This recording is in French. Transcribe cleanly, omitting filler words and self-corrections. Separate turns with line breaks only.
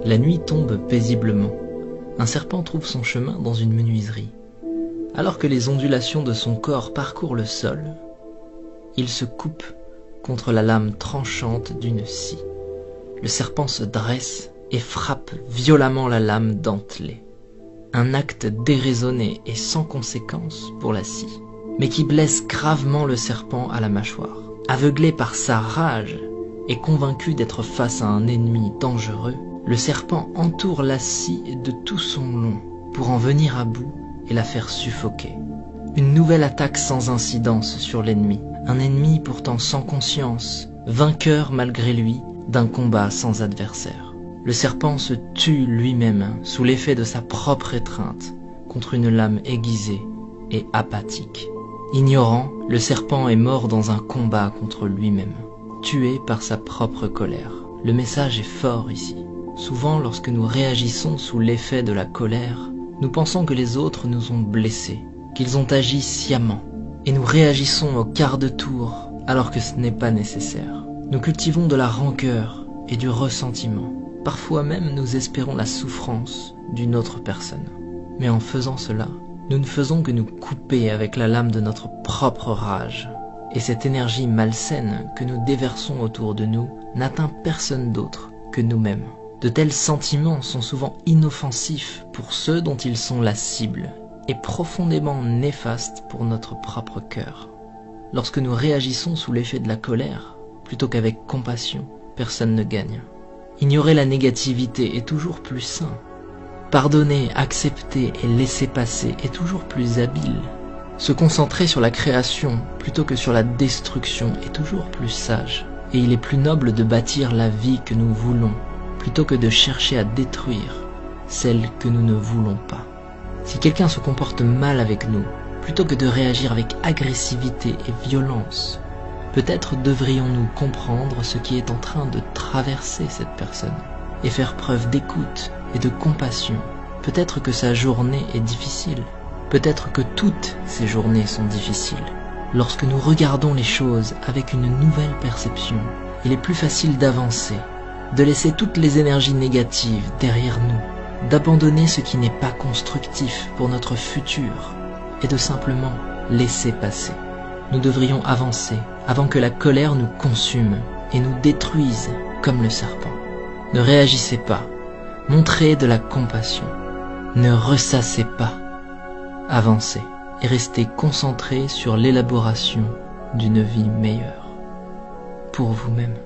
La nuit tombe paisiblement. Un serpent trouve son chemin dans une menuiserie. Alors que les ondulations de son corps parcourent le sol, il se coupe contre la lame tranchante d'une scie. Le serpent se dresse et frappe violemment la lame dentelée. Un acte déraisonné et sans conséquence pour la scie, mais qui blesse gravement le serpent à la mâchoire. Aveuglé par sa rage et convaincu d'être face à un ennemi dangereux, le serpent entoure la scie de tout son long pour en venir à bout et la faire suffoquer. Une nouvelle attaque sans incidence sur l'ennemi, un ennemi pourtant sans conscience, vainqueur malgré lui d'un combat sans adversaire. Le serpent se tue lui-même sous l'effet de sa propre étreinte contre une lame aiguisée et apathique. Ignorant, le serpent est mort dans un combat contre lui-même, tué par sa propre colère. Le message est fort ici. Souvent, lorsque nous réagissons sous l'effet de la colère, nous pensons que les autres nous ont blessés, qu'ils ont agi sciemment, et nous réagissons au quart de tour alors que ce n'est pas nécessaire. Nous cultivons de la rancœur et du ressentiment. Parfois même nous espérons la souffrance d'une autre personne. Mais en faisant cela, nous ne faisons que nous couper avec la lame de notre propre rage. Et cette énergie malsaine que nous déversons autour de nous n'atteint personne d'autre que nous-mêmes. De tels sentiments sont souvent inoffensifs pour ceux dont ils sont la cible et profondément néfastes pour notre propre cœur. Lorsque nous réagissons sous l'effet de la colère, plutôt qu'avec compassion, personne ne gagne. Ignorer la négativité est toujours plus sain. Pardonner, accepter et laisser passer est toujours plus habile. Se concentrer sur la création plutôt que sur la destruction est toujours plus sage. Et il est plus noble de bâtir la vie que nous voulons, plutôt que de chercher à détruire celle que nous ne voulons pas. Si quelqu'un se comporte mal avec nous, plutôt que de réagir avec agressivité et violence, peut-être devrions-nous comprendre ce qui est en train de traverser cette personne et faire preuve d'écoute et de compassion. Peut-être que sa journée est difficile. Peut-être que toutes ces journées sont difficiles. Lorsque nous regardons les choses avec une nouvelle perception, il est plus facile d'avancer, de laisser toutes les énergies négatives derrière nous, d'abandonner ce qui n'est pas constructif pour notre futur et de simplement laisser passer. Nous devrions avancer avant que la colère nous consume et nous détruise comme le serpent. Ne réagissez pas, montrez de la compassion, ne ressassez pas, avancez et restez concentrés sur l'élaboration d'une vie meilleure pour vous-même.